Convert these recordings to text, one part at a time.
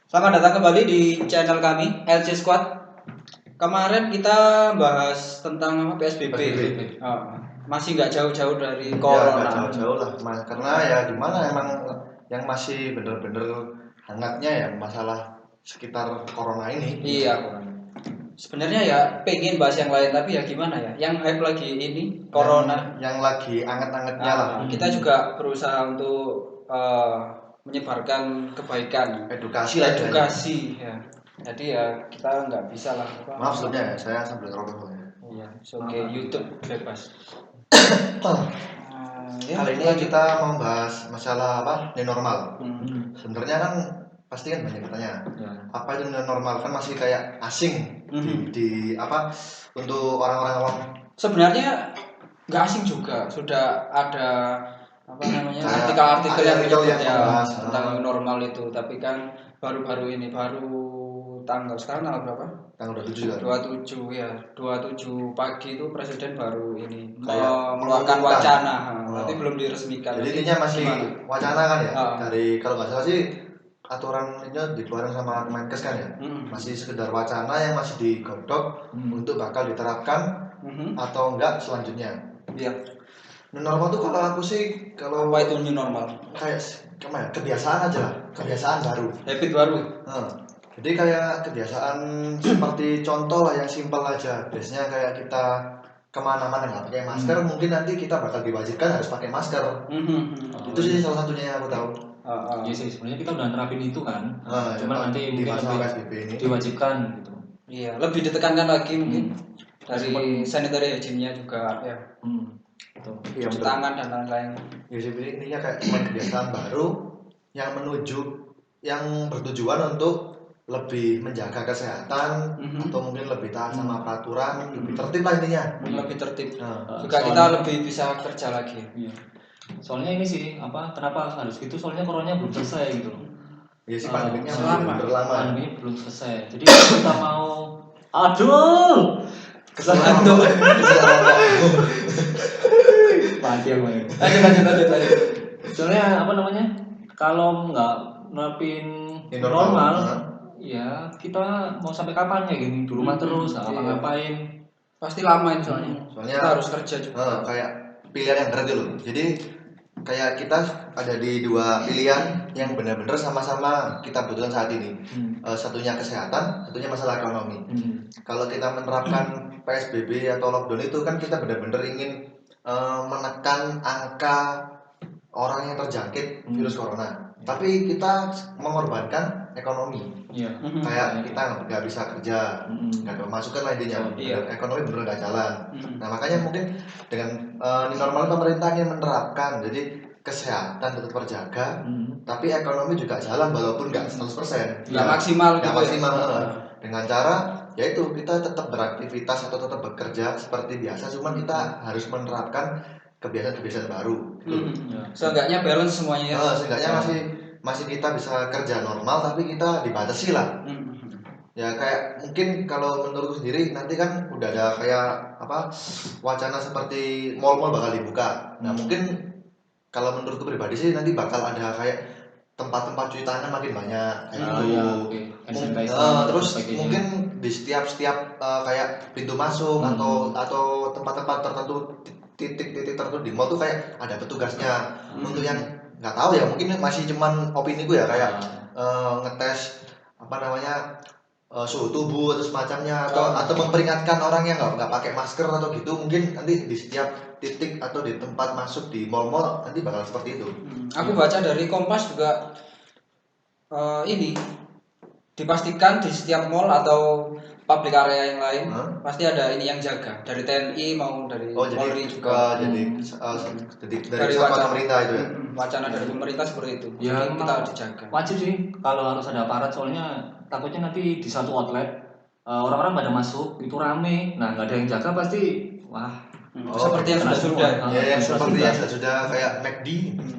Selamat datang kembali di channel kami LC Squad. Kemarin kita bahas tentang PSBB. Masih nggak jauh-jauh dari corona. Nggak jauh-jauh lah, karena ya gimana emang yang masih bener-bener hangatnya ya masalah sekitar corona ini. Iya, corona. Sebenarnya ya pengen bahas yang lain tapi ya gimana ya? Yang hype lagi ini corona. Yang lagi anget-angetnya lah. Kita juga berusaha untuk menyebarkan kebaikan, Edukasi lah. Edukasi ya. Jadi ya kita nggak bisa lah. Maaf sebelumnya ya, saya sambil ngerokok ya. Iya, oke, YouTube bebas. Kali ini kita membahas masalah apa? New normal. Sebenarnya kan pasti kan banyak bertanya, apa itu new normal, kan masih kayak asing di apa untuk orang-orang awam. Sebenarnya nggak asing juga, sudah ada apa namanya artikel-artikel yang menyebutnya tentang new normal itu, tapi kan baru-baru ini tanggal sekarang tanggal berapa? Tanggal 27 ya. 27 pagi itu presiden baru ini mengeluarkan wacana, tapi belum diresmikan. Jadi intinya masih wacana kan ya. Dari kalau nggak salah sih aturannya dikeluarkan sama Kemenkes kan ya. Masih sekedar wacana yang masih digodok untuk bakal diterapkan atau enggak selanjutnya. Iya. New normal tuh kalau aku sih apa itu new normal? Kayak kebiasaan aja lah, kebiasaan baru. Habit baru. Jadi kayak kebiasaan seperti contoh lah yang simpel aja. Biasanya kayak kita kemana-mana nggak pakai masker, mungkin nanti kita bakal diwajibkan harus pakai masker. Itu sih salah satunya yang aku tahu. Iya sih, sebenarnya kita udah nerapin itu kan. Cuman nanti di mungkin masa lebih PSBB ini diwajibkan gitu. Iya, lebih ditekankan lagi mungkin dari sanitary hygiene-nya juga ya. Cuci tangan dan lain-lain. Ya sebenarnya intinya kayak cuma kebiasaan baru yang bertujuan untuk lebih menjaga kesehatan atau mungkin lebih taat sama peraturan, lebih tertib lah intinya. Lebih tertib. Juga kita lebih bisa kerja lagi. Iya. Soalnya ini sih kenapa harus gitu? Soalnya coronanya belum selesai gitu loh. Iya sih, pandeminya Pandemi belum selesai. Jadi kita mau kesalahan tuh. Mati yang main. Lanjut. Soalnya kalau nggak nerapin normal, ya kita mau sampai kapan ya gini di rumah terus nggak ngapa-ngapain. Pasti lama ini soalnya kita harus kerja juga. Kayak pilihan yang berat dulu. Jadi kayak kita ada di dua pilihan yang benar-benar sama-sama kita butuhkan saat ini. Satunya kesehatan, satunya masalah ekonomi. Kalau kita menerapkan PSBB atau lockdown itu kan kita benar-benar ingin menekan angka orang yang terjangkit virus corona. Tapi kita mengorbankan ekonomi. Kayak kita nggak bisa kerja, nggak ada pemasukan lah intinya. Ekonomi benar nggak jalan. Nah makanya mungkin dengan normal pemerintah ingin menerapkan, jadi kesehatan tetap terjaga, tapi ekonomi juga jalan walaupun nggak 100%. Nggak maksimal. Dengan cara yaitu kita tetap beraktivitas atau tetap bekerja seperti biasa, cuman kita harus menerapkan kebiasaan-kebiasaan baru. Seenggaknya balance semuanya. Seenggaknya masih kita bisa kerja normal, tapi kita dibatasi lah. Ya kayak mungkin kalau menurutku sendiri nanti kan udah ada kayak wacana seperti mal-mal bakal dibuka. Nah mungkin kalau menurutku pribadi sih nanti bakal ada kayak tempat-tempat cuci tangan makin banyak terus mungkin di setiap kayak pintu masuk atau tempat-tempat tertentu, titik-titik tertentu di mall tuh kayak ada petugasnya. Untuk yang nggak tahu ya, mungkin masih cuman opini gue ya, kayak ngetes suhu tubuh atau semacamnya, atau memperingatkan orang yang nggak pakai masker atau gitu. Mungkin nanti di setiap titik atau di tempat masuk di mall-mall nanti bakal seperti itu. Aku baca dari Kompas juga ini dipastikan di setiap mall atau public area yang lain pasti ada ini yang jaga, dari TNI mau dari Polri juga. Jadi dari wacana pemerintah itu ya. Wacana dari pemerintah seperti itu. Ya, jadi kita dijaga. Wajib sih kalau harus ada aparat, soalnya takutnya nanti di satu outlet orang-orang pada masuk itu rame, nah nggak ada yang jaga pasti Seperti yang sudah. Ya, seperti yang sudah kayak McD.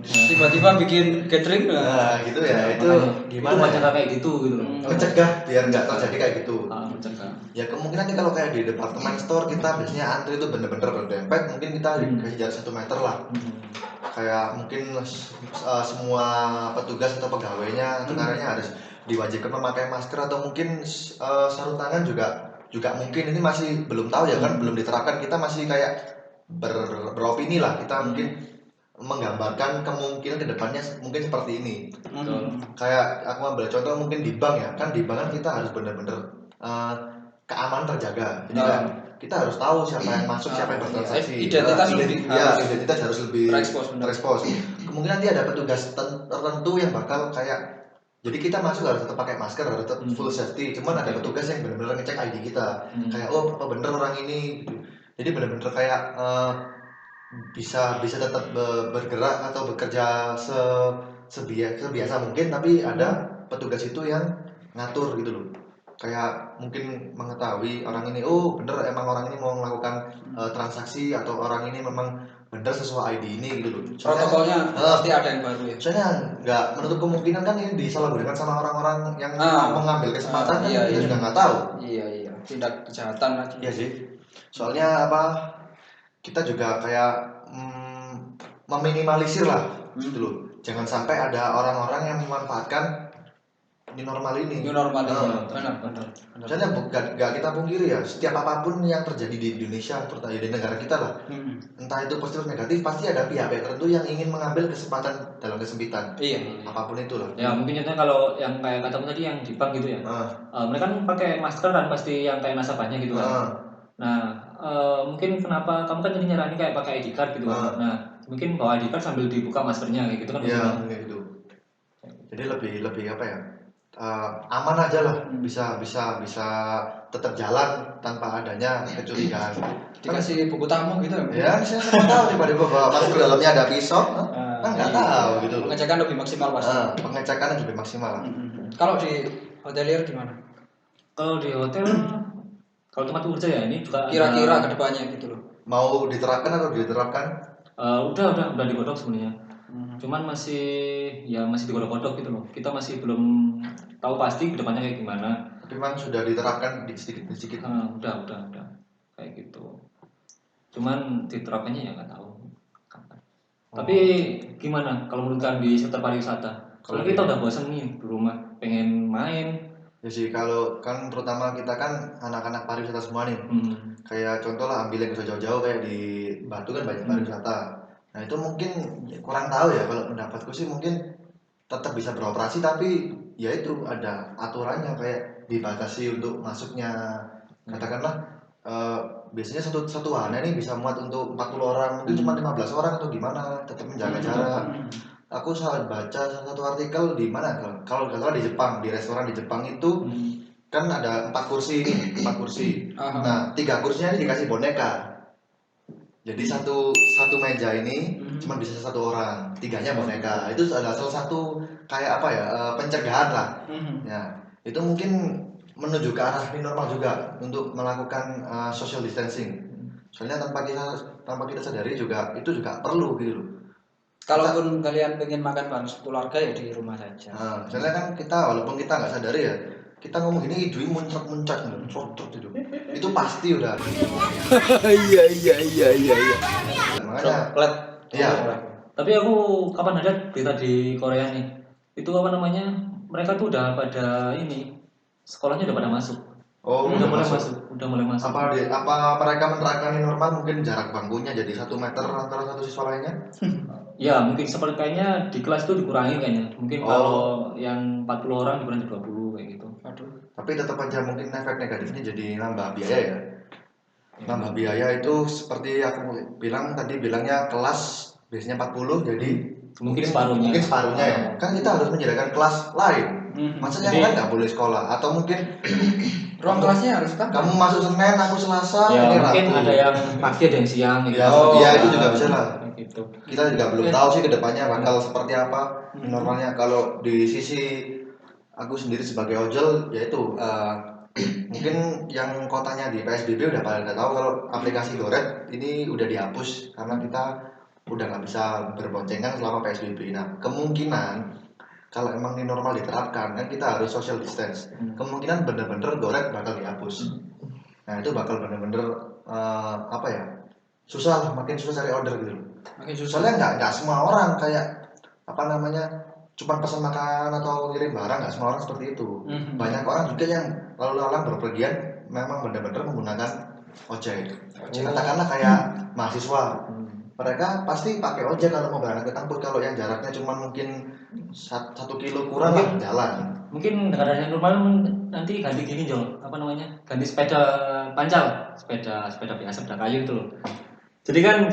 Tiba-tiba bikin catering. Nah, gitu ya. Itu gimana? Itu mencegah kayak gitu loh. Mencegah biar nggak terjadi kayak gitu. Mencegah. Ya kemungkinan kalau kayak di departemen store kita biasanya antri itu bener-bener berdempet, mungkin kita kasih jarak 1 meter lah. Kayak mungkin semua petugas atau pegawainya atau karyanya harus diwajibkan memakai masker atau mungkin sarung tangan juga mungkin ini masih belum tahu ya kan, belum diterapkan. Kita masih kayak beropini lah, kita mungkin menggambarkan kemungkinan kedepannya mungkin seperti ini. Kayak aku ambil contoh mungkin di bank ya kan, di bank kan kita harus benar-benar keamanan terjaga. Jadi kan kita harus tahu siapa yang masuk, siapa yang bertransaksi. Identitas harus lebih terekspos. Kemungkinan nanti ada petugas tertentu yang bakal kayak, jadi kita masuk harus tetap pakai masker, harus tetap full safety. Cuman ada petugas yang benar-benar ngecek ID kita. Kayak apa bener orang ini. Jadi benar-benar kayak bisa tetap bergerak atau bekerja sebiasa mungkin, tapi ada petugas itu yang ngatur gitu loh. Kayak mungkin mengetahui orang ini, bener emang orang ini mau melakukan transaksi atau orang ini memang bener sesuai ID ini gitu loh. Protokolnya pasti ada yang baru ya. Soalnya nggak menutup kemungkinan kan ini disalahgunakan sama orang-orang yang mengambil kesempatan kan kita juga nggak tahu. Iya, tindak kejahatan lagi. Iya sih. Soalnya kita juga kayak meminimalisir lah gitu loh. Jangan sampai ada orang-orang yang memanfaatkan new normal ini. Benar. Soalnya gak kita pungkiri ya, setiap apapun yang terjadi di Indonesia, terutama di negara kita lah, entah itu positif atau negatif, pasti ada pihak-pihak tertentu yang ingin mengambil kesempatan dalam kesempitan. Iya. Apapun itulah. Ya mungkin contohnya kalau yang kayak katamu tadi yang di bank gitu ya, mereka kan pakai masker kan pasti yang kayak nasabahnya gitu kan. Nah mungkin kenapa kamu kan jadi nyarani kayak pakai ID card gitu kan. Nah mungkin bawa ID card sambil dibuka maskernya kayak gitu kan. Iya mungkin gitu. Jadi lebih apa ya? Aman aja lah, bisa tetap jalan tanpa adanya kecurigaan. Dikasih buku tamu gitu ya? Ya, saya tahu tiba-tiba bawa masker dalamnya ada pisau, kan nggak tahu gitu. Pengecekan lebih maksimal pasti. Pengecekan lebih maksimal. Kalau di hotelier gimana? Kalau di hotel, kalau tempat kerja ya ini juga kira-kira kedepannya gitu loh. Mau diterapkan atau diterapkan? Udah digodok sebenarnya. Cuman masih digodok-godok gitu loh. Kita masih belum tahu pasti kedepannya kayak gimana. Tapi memang sudah diterapkan sedikit. Udah kayak gitu. Cuman diterapkannya ya nggak tahu kapan. Tapi gimana kalau menurut kalian di sektor pariwisata? Kalau kita udah bosan nih di rumah, pengen main. Ya sih, kalau kan terutama kita kan anak-anak pariwisata semua nih. Kayak contoh lah, ambil yang jauh-jauh kayak di Batu kan banyak pariwisata. Nah itu mungkin kurang tahu ya, kalau pendapatku sih mungkin tetap bisa beroperasi, tapi ya itu ada aturannya, kayak dibatasi untuk masuknya. Katakanlah biasanya satu wahana nih bisa muat untuk 40 orang, mungkin cuma 15 orang atau gimana, tetap menjaga jarak. Aku salah baca satu artikel di mana kalau nggak salah di Jepang, di restoran di Jepang itu kan ada 4 kursi nih, 4 kursi. Nah 3 kursinya ini dikasih boneka. Jadi satu meja ini cuma bisa 1 orang, 3-nya boneka. Itu adalah salah satu kayak apa ya, pencegahan lah. Ya, itu mungkin menuju ke arah new normal juga untuk melakukan social distancing. Soalnya tanpa kita sadari juga itu juga perlu gitu. Kalaupun kalian pengen makan bareng keluarga ya di rumah saja. Soalnya kan kita walaupun kita nggak sadari ya, kita ngomong gini hidungnya muncrat itu. Itu pasti udah. Iya. Makanya iya. Tapi aku kapan ada berita di Korea nih. Itu apa namanya? Mereka tuh udah pada ini. Sekolahnya udah pada masuk. Udah mulai masuk. Apa mereka menerapkan normal, mungkin jarak bangkunya jadi 1 meter antara satu siswa lainnya? Ya mungkin seperti kayaknya di kelas itu dikurangi kayaknya. Mungkin kalau yang 40 orang dikurangi 20 kayak gitu. Tapi tetap aja mungkin efek negatifnya jadi nambah biaya ya. Nambah biaya itu seperti aku bilangnya kelas biasanya 40, jadi mungkin separuhnya ya. Kan kita harus menyediakan kelas lain. Maksudnya kan nggak boleh sekolah, atau mungkin ruang kelasnya harus kamu masuk Senin, aku Selasa, ya, ini mungkin Rabu. ada yang pagi, ada yang siang gitu. Ya itu juga bisa lah. Gitu. Kita juga belum tahu sih kedepannya bakal seperti apa normalnya. Kalau di sisi aku sendiri sebagai ojol, yaitu Mungkin yang kotanya di PSBB udah pada tahu kalau aplikasi Goret ini udah dihapus karena kita udah nggak bisa berboncengan selama PSBB. Nah, kemungkinan kalau emang ini normal diterapkan kan kita harus social distance. Kemungkinan bener-bener Goret bakal dihapus. Nah, itu bakal bener-bener apa ya? Susah, makin susah cari order gitu. Makin susah. Soalnya nggak semua orang kayak apa namanya cuma pesan makan atau kirim barang, nggak semua orang seperti itu. Banyak orang juga yang lalu lalang berpergian memang benar-benar menggunakan ojek. Katakanlah kayak mahasiswa, mereka pasti pakai ojek kalau mau berangkat ke kampus. Kalau yang jaraknya cuma mungkin 1 kilo kurang lah jalan. Mungkin dengan adanya normal nanti ganti gini Jol, apa namanya, ganti sepeda pancal, sepeda biasa, sepeda kayu itu loh. Jadi kan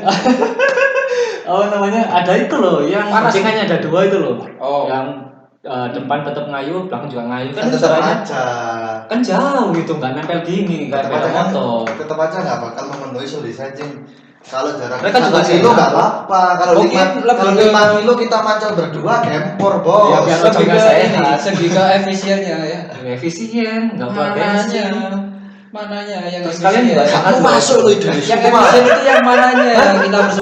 apa namanya, ada itu loh yang boncengannya ada 2 itu loh. Yang depan tetap ngayu, belakang juga ngayu kan, tetap aja kan jauh gitu, nggak nempel gini, nggak nempel motor. Tetap aja nggak bakal memenuhi social distancing. Kalau jarak mereka juga 1 kilo nggak apa-apa. Kalau 5 kilo kita mancal berdua gempor bos. Ya biar lebih ke segi ke efisiennya ya. Efisien, nggak buat bensin. Mananya yang terus kalian juga aku masuk loh itu. Yang efisien itu yang mananya yang kita harus.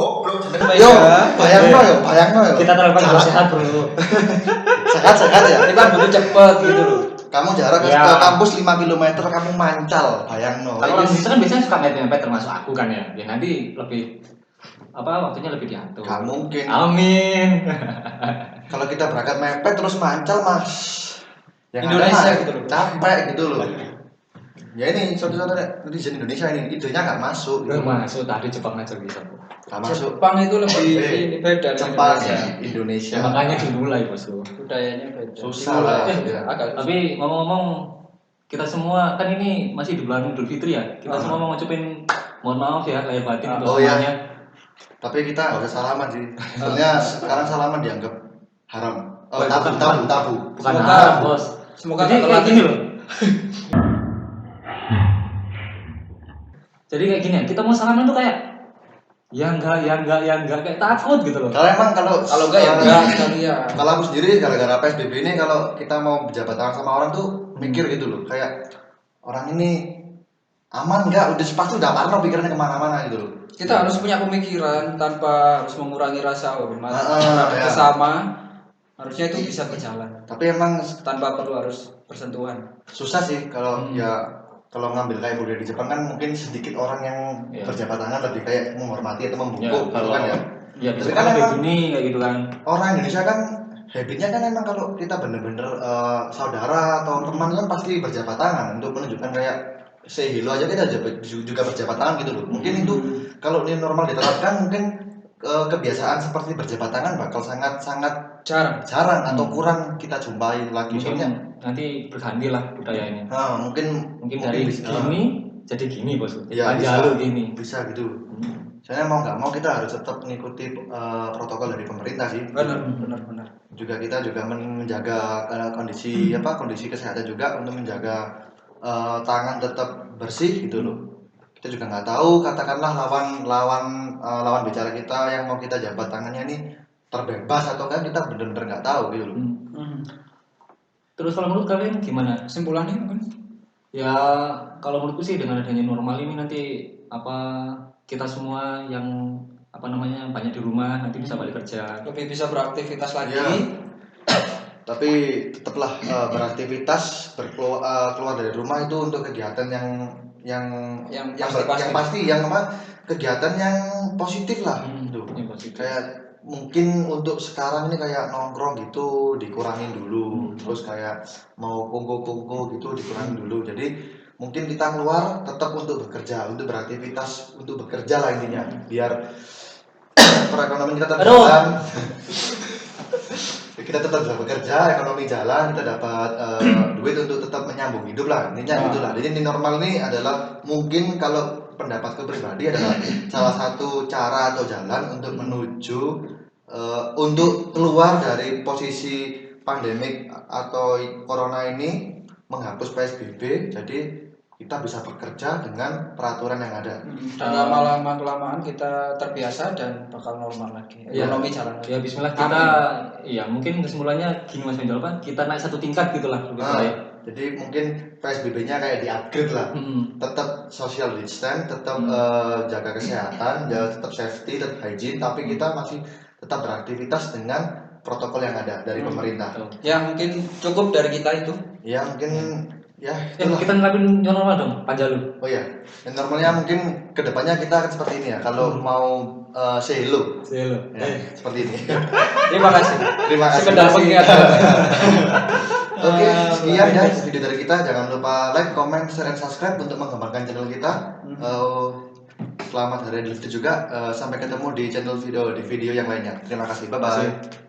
Yo, bayangno yo. Kita terapkan sehat bro. Sehat ya. Kita butuh cepet gitu loh. Kamu jarak ke kampus 5 km, kamu mancal, bayangno. Kalau orang Indonesia kan biasanya suka mepet-mepet, termasuk aku kan ya. Ya nanti lebih waktunya lebih diatur. Gak mungkin. Amin. Kalau kita berangkat mepet terus mancal mas, yang Indonesia gitu loh. Capek gitu loh. Ya ini saudara-saudara netizen Indonesia ini idenya nggak masuk. Masuk tadi Jepang aja bisa bu. Nggak masuk. Jepang itu lebih ini beda. Jepang Indonesia. Makanya dimulai bosku. Budayanya beda. Susah lah. Tapi ngomong-ngomong, kita semua kan ini masih di bulan Idul Fitri ya. Kita semua mau ngucapin mohon maaf ya lahir batin untuk semuanya. Tapi kita nggak usah salaman sih. Sebenarnya sekarang salaman dianggap haram. Tabu. Bukan haram bos. Semoga jadi kayak gini loh. Jadi kayak gini ya, kita mau salaman tuh kayak ya enggak kayak takut gitu loh. Kalau enggak ya enggak sekali ya. Kalau aku sendiri gara-gara PSBB ini kalau kita mau berjabat tangan sama orang tuh mikir gitu loh, kayak orang ini aman enggak, pasti udah parno pikirnya kemana-mana gitu loh. Kita harus punya pemikiran tanpa harus mengurangi rasa hormat bersama. Harusnya itu bisa berjalan. Tapi emang tanpa perlu harus bersentuhan. Susah sih kalau kalau ngambil kayak budaya di Jepang kan mungkin sedikit orang yang berjabat tangan lebih kayak menghormati atau membungkuk gitu kan ya. Iya, tapi kan kayak gini kayak gitu kan. Orang Indonesia kan habitnya kan emang kalau kita bener-bener saudara atau teman kan pasti berjabat tangan untuk menunjukkan kayak say hello aja kita juga berjabat tangan gitu loh. Mungkin itu kalau ini normal diterapkan mungkin kebiasaan seperti berjabat tangan bakal sangat jarang atau kurang kita jumpai lagi. Mungkin nanti berganti lah budayanya. Mungkin dari gini jadi gini bos. Ya, jalur gini. Bisa gitu. Soalnya mau nggak mau kita harus tetap mengikuti protokol dari pemerintah sih. Benar. Juga kita menjaga kondisi kesehatan juga untuk menjaga tangan tetap bersih gitu loh. Kita juga nggak tahu katakanlah lawan bicara kita yang mau kita jabat tangannya ini terbebas atau kan kita benar-benar nggak tahu gitu loh. Terus kalau menurut kalian gimana kesimpulannya mungkin? Ya kalau menurutku sih dengan adanya normal ini nanti kita semua yang banyak di rumah nanti bisa balik kerja, lebih bisa beraktivitas lagi. Ya. Tapi tetaplah beraktivitas keluar dari rumah itu untuk kegiatan yang pasti kegiatan yang positif lah gitu. Kayak mungkin untuk sekarang ini kayak nongkrong gitu dikurangin dulu, terus kayak mau kungku gitu dikurangin dulu. Jadi mungkin kita keluar tetap untuk bekerja, untuk beraktivitas, untuk bekerja lah intinya, biar perekonomian kita tetap jalan. Kita tetap bisa bekerja, ekonomi jalan, kita dapat duit untuk tetap menyambung hidup lah intinya gitulah. Jadi ini normal ini adalah mungkin kalau pendapatku pribadi adalah salah satu cara atau jalan untuk menuju untuk keluar dari posisi pandemik atau corona ini, menghapus PSBB. Jadi kita bisa bekerja dengan peraturan yang ada. Dan lama-lama kelamaan kita terbiasa dan bakal normal lagi. Ekonomi jalan. Ya Bismillah kita, ya mungkin kesimpulannya gini Mas Wendel, kita naik satu tingkat gitulah. Jadi mungkin PSBB-nya kayak di-upgrade lah. Tetap social distance, tetap jaga kesehatan, tetap safety, tetap hygiene, tapi kita masih tetap beraktivitas dengan protokol yang ada dari pemerintah. Ya mungkin cukup dari kita itu. Ya mungkin kita nerapin new normal dong, Panjalu. Oh ya, normalnya mungkin kedepannya kita akan seperti ini ya. Kalau mau say hello, ya, seperti ini. Terima kasih. Sekedar pengingat. Oke, sekian ya video dari kita. Jangan lupa like, comment, share, dan subscribe untuk mengembangkan channel kita. Selamat hari Idul Fitri juga. Sampai ketemu di channel video yang lainnya. Terima kasih. Bye bye.